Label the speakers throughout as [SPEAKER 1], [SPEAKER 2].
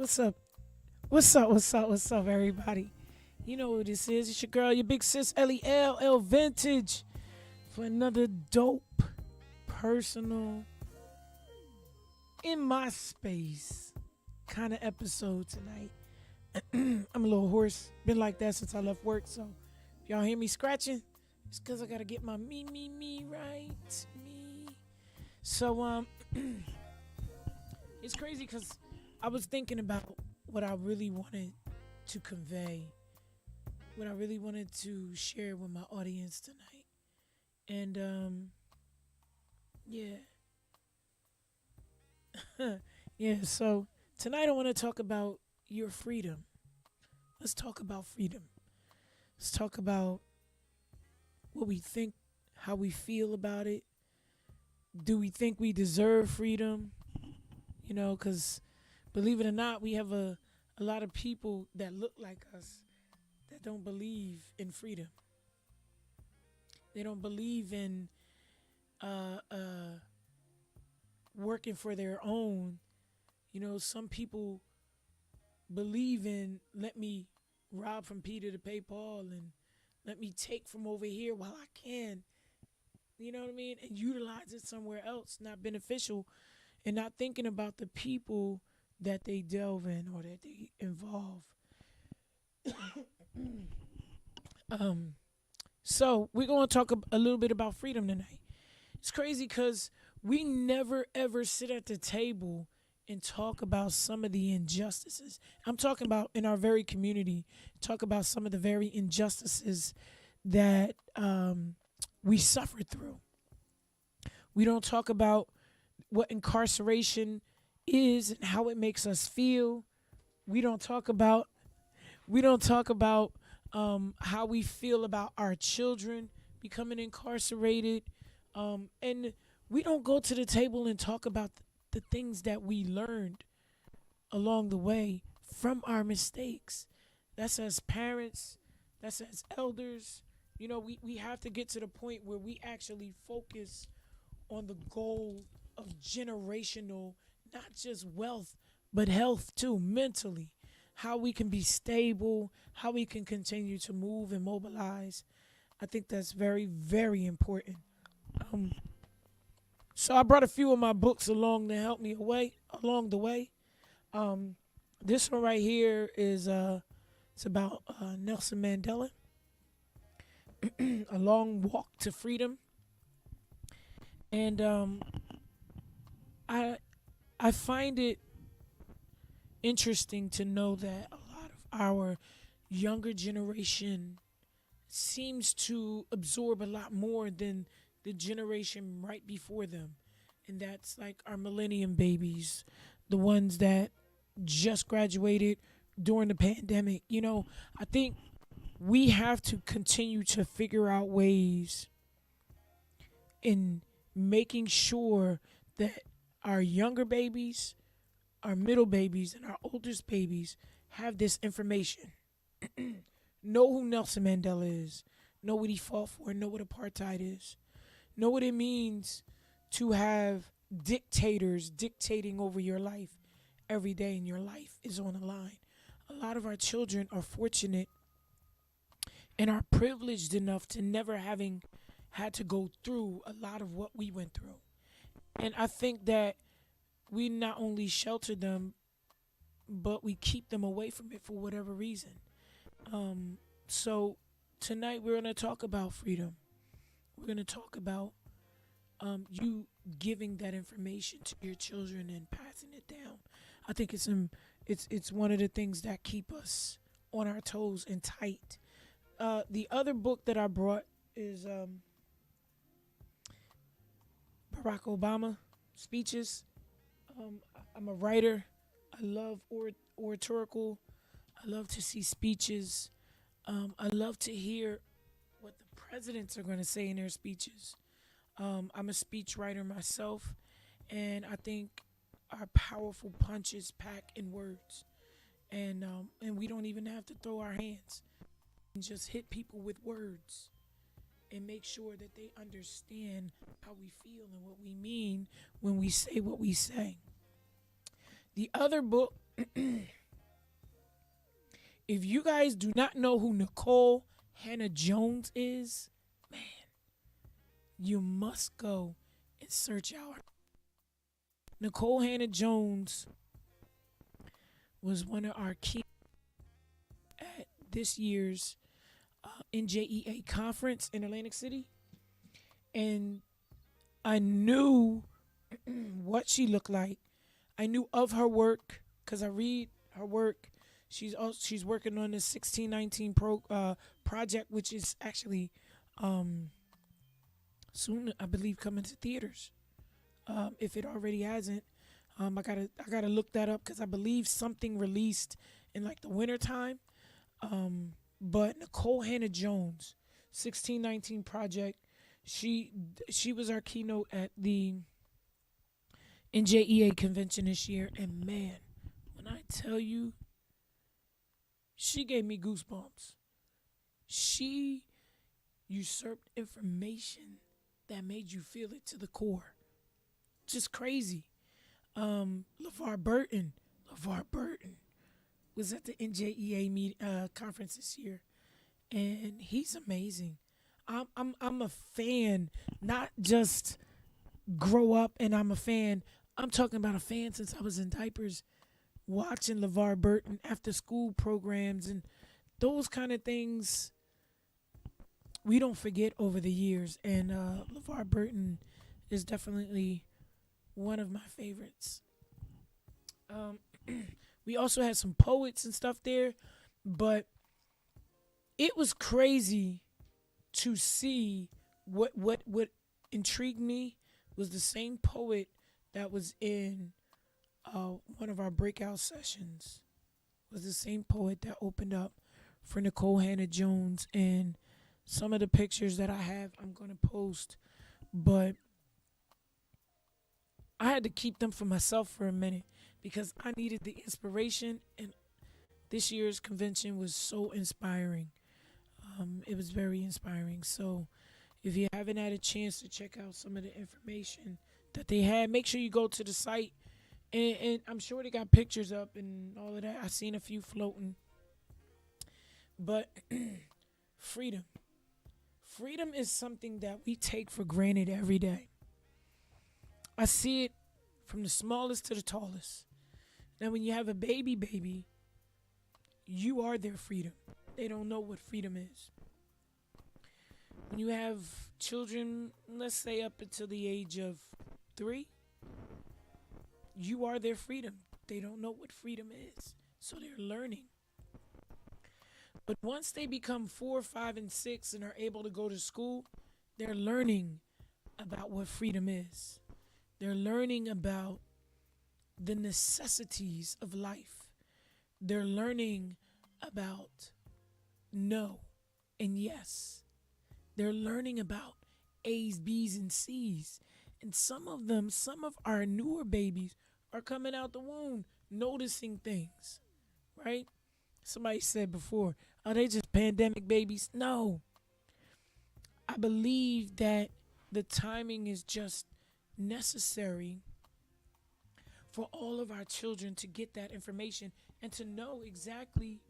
[SPEAKER 1] What's up? What's up? What's up? What's up, everybody? You know who this is. It's your girl, your big sis, L Vintage, for another dope, personal, in my space kind of episode tonight. I'm a little hoarse. Been like that since I left work. So if y'all hear me scratching, it's because I got to get my me right. Me. So, it's crazy because I was thinking about what I really wanted to convey, what I really wanted to share with my audience tonight. And yeah, yeah. So tonight I want to talk about your freedom. Let's talk about freedom. Let's talk about what we think, how we feel about it. Do we think we deserve freedom? Because believe it or not, we have a lot of people that look like us that don't believe in freedom. They don't believe in uh, uh, working for their own. Some people believe in let me rob from Peter to pay Paul and let me take from over here while I can. You know what I mean? And utilize it somewhere else, not beneficial, and not thinking about the people that they delve in or that they involve. Um, so we're going to talk a little bit about freedom tonight. It's crazy because we never ever sit at the table and talk about some of the injustices. I'm talking about in our very community, talk about some of the very injustices that we suffer through. We don't talk about what incarceration is and how it makes us feel. We don't talk about how we feel about our children becoming incarcerated, and we don't go to the table and talk about the things that we learned along the way from our mistakes. That's as parents, that's as elders. We have to get to the point where we actually focus on the goal of generational, not just wealth, but health too, mentally. How we can be stable, how we can continue to move and mobilize. I think that's very, very important. Um, so I brought a few of my books along to help me away along the way. Um, this one right here is it's about Nelson Mandela, A Long Walk to Freedom, and I I find it interesting to know that a lot of our younger generation seems to absorb a lot more than the generation right before them. And that's like our millennium babies, the ones that just graduated during the pandemic. I think we have to continue to figure out ways in making sure that our younger babies, our middle babies, and our oldest babies have this information. Know who Nelson Mandela is. Know what he fought for. Know what apartheid is. Know what it means to have dictators dictating over your life every day, and your life is on the line. A lot of our children are fortunate and are privileged enough to never having had to go through a lot of what we went through. And I think that we not only shelter them, but we keep them away from it for whatever reason. Um, so tonight we're gonna talk about freedom. We're gonna talk about you giving that information to your children and passing it down. I think it's one of the things that keep us on our toes and tight. The other book that I brought is Barack Obama speeches. I'm a writer. I love oratorical. I love to see speeches. I love to hear what the presidents are going to say in their speeches. I'm a speech writer myself, and I think our powerful punches pack in words, and we don't even have to throw our hands and just hit people with words and make sure that they understand how we feel and what we mean when we say what we say. The other book If you guys do not know who Nicole Hannah Jones is, man, you must go and search out. Nicole Hannah Jones was one of our key at this year's NJEA conference in Atlantic City, and I knew what she looked like. I knew of her work because I read her work. She's working on this 1619 project, which is actually soon, I believe, coming to theaters. If it already hasn't, I gotta look that up because I believe something released in like the winter time. But Nicole Hannah Jones, 1619 project, she she was our keynote at the NJEA convention this year, and man, when I tell you, she gave me goosebumps. She usurped information that made you feel it to the core. Just crazy. LeVar Burton was at the NJEA conference this year, and he's amazing. I'm a fan, not just grow up and I'm a fan. I'm talking about a fan since I was in diapers, watching LeVar Burton after school programs and those kind of things. We don't forget over the years, and LeVar Burton is definitely one of my favorites. Um, we also had some poets and stuff there, but it was crazy to see what intrigued me was the same poet that was in one of our breakout sessions was the same poet that opened up for Nicole Hannah Jones, and some of the pictures that I have I'm gonna post, but I had to keep them for myself for a minute because I needed the inspiration, and this year's convention was so inspiring. It was very inspiring. So if you haven't had a chance to check out some of the information that they had, make sure you go to the site. And I'm sure they got pictures up and all of that. I seen a few floating. But freedom. Freedom is something that we take for granted every day. I see it from the smallest to the tallest. Now, when you have a baby, you are their freedom. They don't know what freedom is. When you have children, let's say up until the age of 3, you are their freedom. They don't know what freedom is, so they're learning. But once they become 4, 5, and 6 and are able to go to school, they're learning about what freedom is. They're learning about the necessities of life. They're learning about no and yes. They're learning about A's, B's, and C's. And some of our newer babies are coming out the womb noticing things, right? Somebody said before, are they just pandemic babies? No. I believe that the timing is just necessary for all of our children to get that information and to know exactly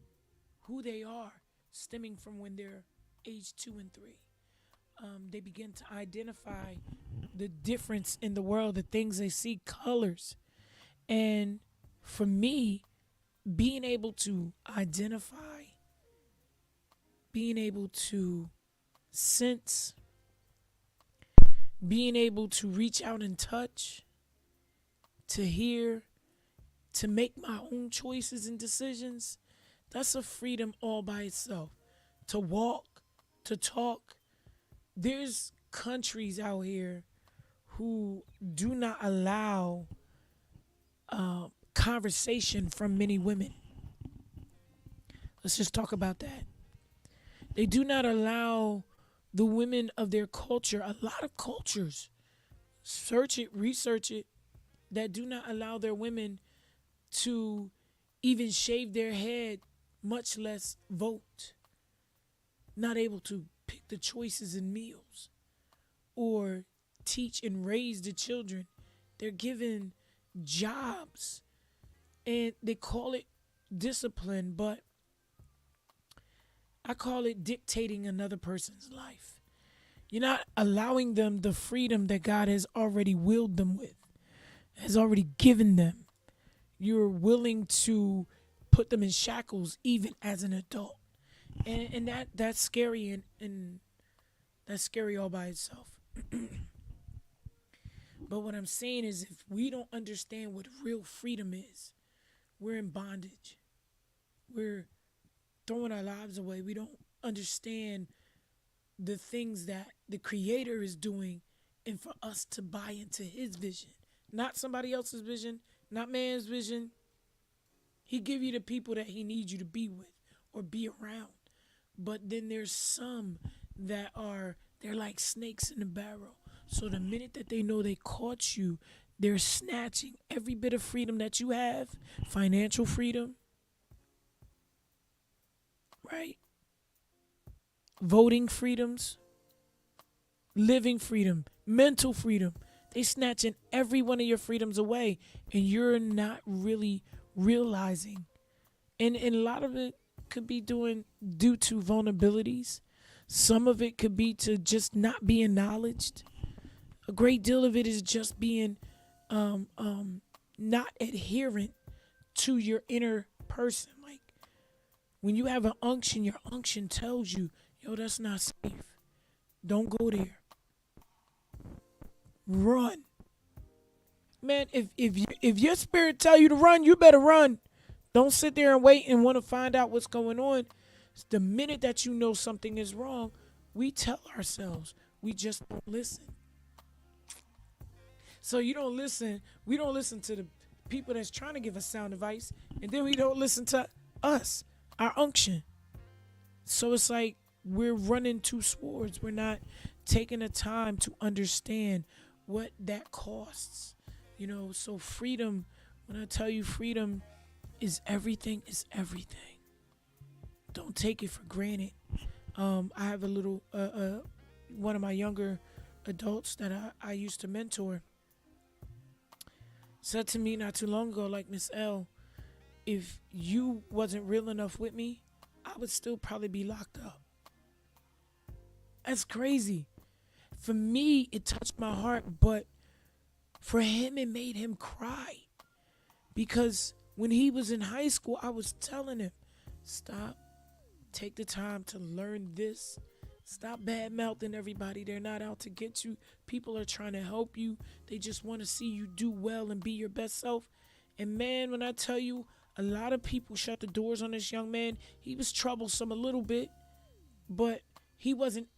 [SPEAKER 1] who they are stemming from when they're age 2 and 3. They begin to identify the difference in the world, the things they see, colors. And for me, being able to identify, being able to sense, being able to reach out and touch, to hear, to make my own choices and decisions, that's a freedom all by itself. To walk, to talk. There's countries out here who do not allow conversation from many women. Let's just talk about that. They do not allow the women of their culture, a lot of cultures, search it, research it, that do not allow their women to even shave their head, much less vote. Not able to pick the choices in meals or teach and raise the children. They're given jobs And they call it discipline, but I call it dictating another person's life. You're not allowing them the freedom that God has already willed them with, has already given them. You're willing to put them in shackles even as an adult. And that's scary, and that's scary all by itself. But what I'm saying is, if we don't understand what real freedom is, we're in bondage. We're throwing our lives away. We don't understand the things that the Creator is doing, and for us to buy into His vision, not somebody else's vision, not man's vision. He give you the people that He needs you to be with or be around. But then there's some that they're like snakes in a barrel. So the minute that they know they caught you, they're snatching every bit of freedom that you have, financial freedom, right? Voting freedoms, living freedom, mental freedom. They snatching every one of your freedoms away, and you're not really realizing. And a lot of it could be due to vulnerabilities. Some of it could be to just not be acknowledged. A great deal of it is just being not adherent to your inner person. Like when you have an unction, your unction tells you, yo, that's not safe. Don't go there. Run. Man, if your spirit tell you to run, you better run. Don't sit there and wait and want to find out what's going on. The minute that you know something is wrong, we tell ourselves. We just don't listen. So you don't listen. We don't listen to the people that's trying to give us sound advice. And then we don't listen to us, our unction. So it's like we're running two swords. We're not taking the time to understand what that costs. So freedom, when I tell you freedom is everything, is everything. Don't take it for granted. I have a little, one of my younger adults that I used to mentor said to me not too long ago, like, Miss L, if you wasn't real enough with me, I would still probably be locked up. That's crazy. For me, it touched my heart, but for him, it made him cry. Because when he was in high school, I was telling him, stop, take the time to learn this. Stop bad mouthing everybody. They're not out to get you. People are trying to help you. They just want to see you do well and be your best self. And man, when I tell you, a lot of people shut the doors on this young man. He was troublesome a little bit, but he wasn't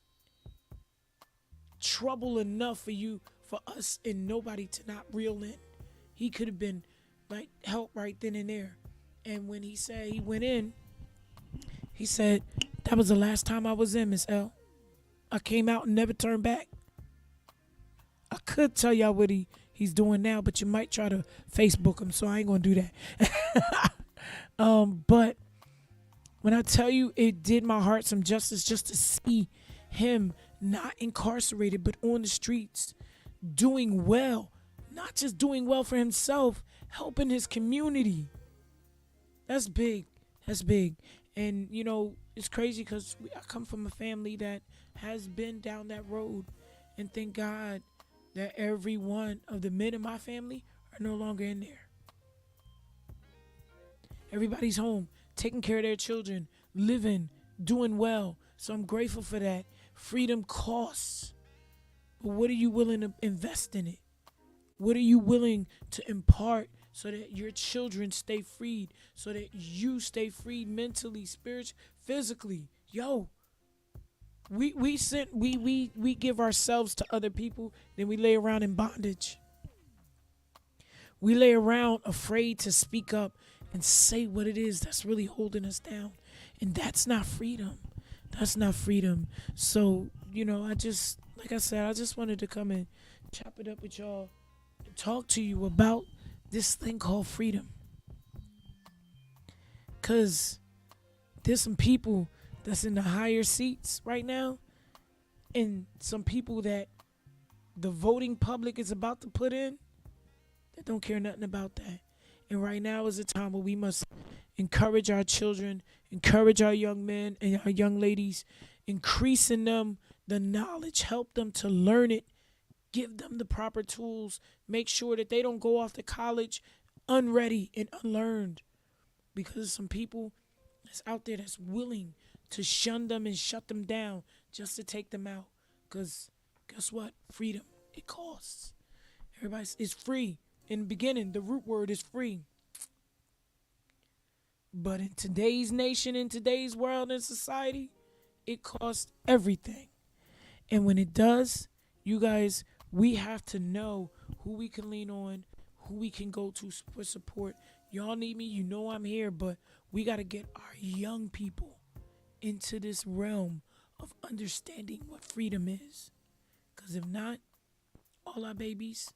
[SPEAKER 1] trouble enough for us and nobody to not reel in. He could have been like help right then and there. And when he said he went in, he said, that was the last time I was in, Miss L. I came out and never turned back. I could tell y'all what he's doing now, but you might try to Facebook him, so I ain't gonna do that. But when I tell you, it did my heart some justice just to see him not incarcerated, but on the streets, doing well, not just doing well for himself, helping his community. That's big. That's big. And, it's crazy because I come from a family that has been down that road. And thank God that every one of the men in my family are no longer in there. Everybody's home, taking care of their children, living, doing well. So I'm grateful for that. Freedom costs. But what are you willing to invest in it? What are you willing to impart so that your children stay freed, so that you stay freed mentally, spiritually, physically? Yo, we give ourselves to other people, then we lay around in bondage. We lay around afraid to speak up and say what it is that's really holding us down. And that's not freedom. That's not freedom. So, I just wanted to come and chop it up with y'all and talk to you about this thing called freedom. Because there's some people that's in the higher seats right now, and some people that the voting public is about to put in that don't care nothing about that. And right now is a time where we must encourage our children, encourage our young men and our young ladies, increase in them the knowledge, help them to learn it, give them the proper tools, make sure that they don't go off to college unready and unlearned, because there's some people that's out there that's willing to shun them and shut them down just to take them out. Because guess what? Freedom, it costs. It's free. In the beginning, the root word is free. But in today's nation, in today's world and society, it costs everything. And when it does, you guys, we have to know who we can lean on, who we can go to for support. Y'all need me, you know I'm here, but we got to get our young people into this realm of understanding what freedom is. Because if not, all our babies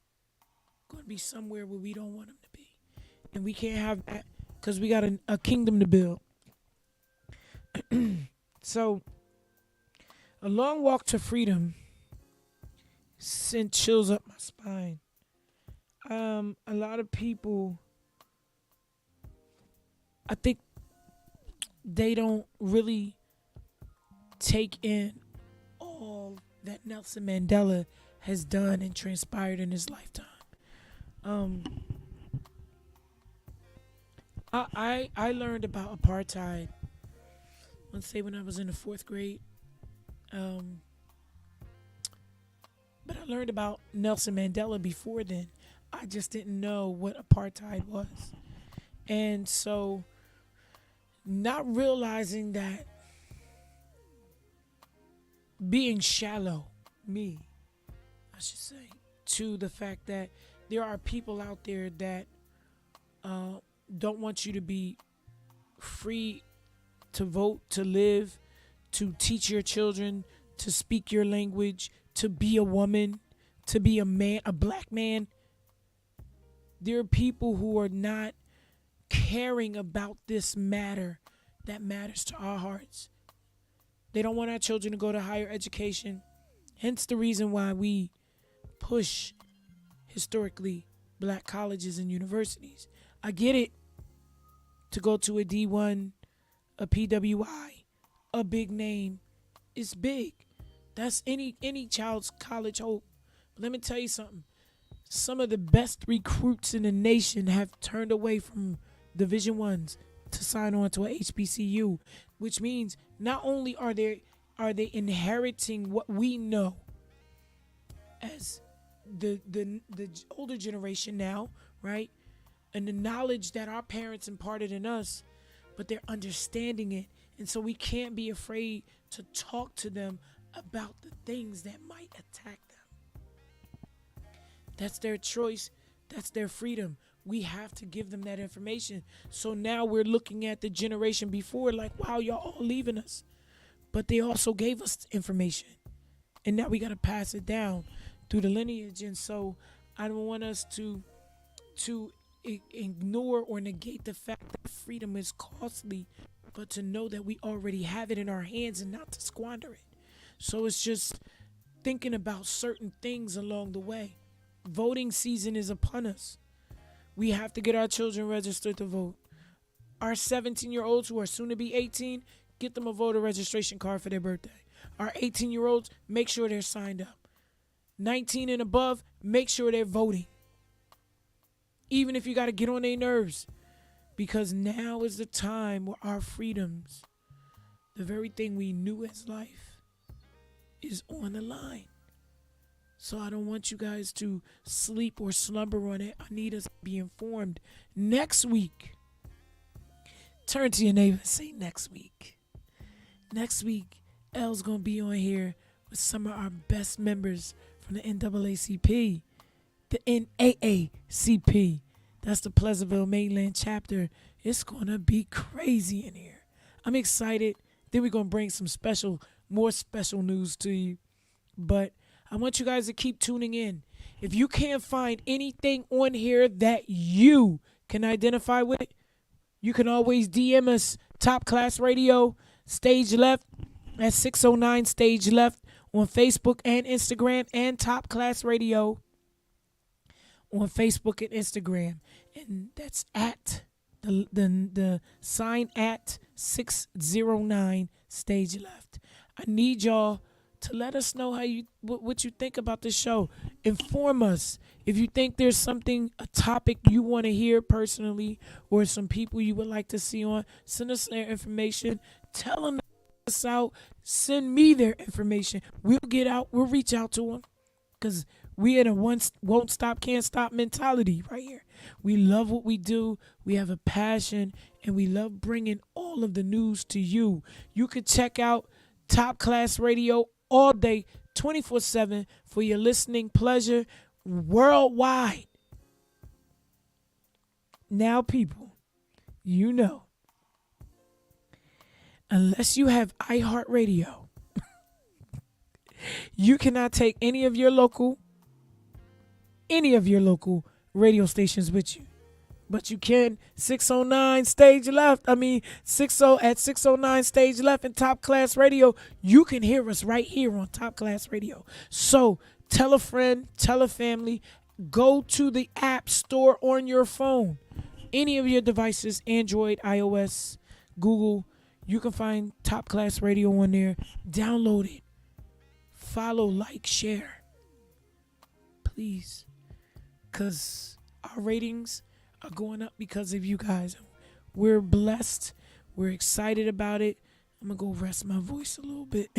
[SPEAKER 1] going to be somewhere where we don't want them to be. And we can't have that because we got a kingdom to build. So, a long walk to freedom sent chills up my spine. A lot of people, I think they don't really take in all that Nelson Mandela has done and transpired in his lifetime. I learned about apartheid, let's say when I was in the 4th grade. But I learned about Nelson Mandela before then. I just didn't know what apartheid was. And so, not realizing that, being shallow, I should say, to the fact that there are people out there that don't want you to be free to vote, to live, to teach your children, to speak your language, to be a woman, to be a man, a black man. There are people who are not caring about this matter that matters to our hearts. They don't want our children to go to higher education. Hence the reason why we push historically black colleges and universities. I get it. To go to a D1, a PWI, a big name, it's big. That's any child's college hope. But let me tell you something. Some of the best recruits in the nation have turned away from Division Ones to sign on to a HBCU, which means not only are they inheriting what we know as the older generation now, right? And the knowledge that our parents imparted in us, but they're understanding it. And so we can't be afraid to talk to them about the things that might attack them. That's their choice. That's their freedom. We have to give them that information. So now we're looking at the generation before like, wow, y'all all leaving us. But they also gave us information. And now we got to pass it down through the lineage. And so I don't want us to ignore or negate the fact that freedom is costly, but to know that we already have it in our hands and not to squander it. So it's just thinking about certain things along the way. Voting season is upon us. We have to get our children registered to vote. Our 17-year-olds who are soon to be 18, get them a voter registration card for their birthday. Our 18-year-olds, make sure they're signed up. 19 and above, make sure they're voting. Even if you got to get on their nerves. Because now is the time where our freedoms, the very thing we knew as life, is on the line. So I don't want you guys to sleep or slumber on it. I need us to be informed. Next week, turn to your neighbor and say next week. Next week, L's going to be on here with some of our best members from the NAACP. The NAACP. That's the Pleasantville Mainland chapter. It's going to be crazy in here. I'm excited. Then we're going to bring some more special news to you. But I want you guys to keep tuning in. If you can't find anything on here that you can identify with, you can always DM us, Top Class Radio, Stage Left, at 609 Stage Left on Facebook and Instagram, and Top Class Radio on Facebook and Instagram, and that's at the sign at 609 Stage Left. I need y'all to let us know how you what you think about the show. Inform us if you think there's something, a topic you want to hear personally, or some people you would like to see on. Send us their information. Tell them us out. Send me their information. We'll get out. We'll reach out to them because we in a won't stop, can't stop mentality right here. We love what we do. We have a passion, and we love bringing all of the news to you. You can check out Top Class Radio all day, 24/7 for your listening pleasure worldwide. Now, people, you know, unless you have iHeartRadio, you cannot take any of your local radio stations with you. But you can 609 Stage Left. 609 Stage Left in Top Class Radio. You can hear us right here on Top Class Radio. So tell a friend, tell a family, go to the app store on your phone. Any of your devices, Android, iOS, Google, you can find Top Class Radio on there. Download it. Follow, like, share. Please. Because our ratings are going up because of you guys. We're blessed. We're excited about it. I'm going to go rest my voice a little bit.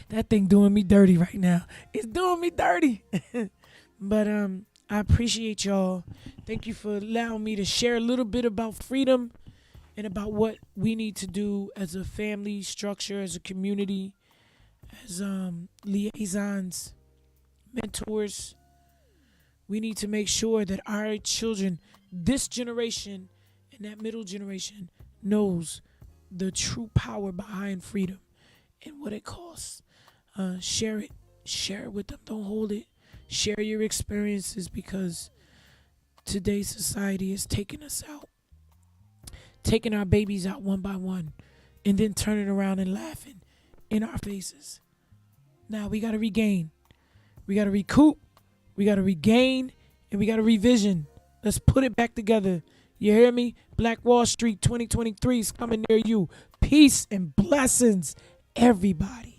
[SPEAKER 1] That thing doing me dirty right now. It's doing me dirty. But I appreciate y'all. Thank you for allowing me to share a little bit about freedom and about what we need to do as a family structure, as a community, as liaisons, mentors. We need to make sure that our children, this generation and that middle generation, knows the true power behind freedom and what it costs. Share it. Share it with them. Don't hold it. Share your experiences, because today's society is taking us out. Taking our babies out one by one and then turning around and laughing in our faces. Now we got to regain. We got to recoup. We got to regain, and we got to revision. Let's put it back together. You hear me? Black Wall Street 2023 is coming near you. Peace and blessings, everybody.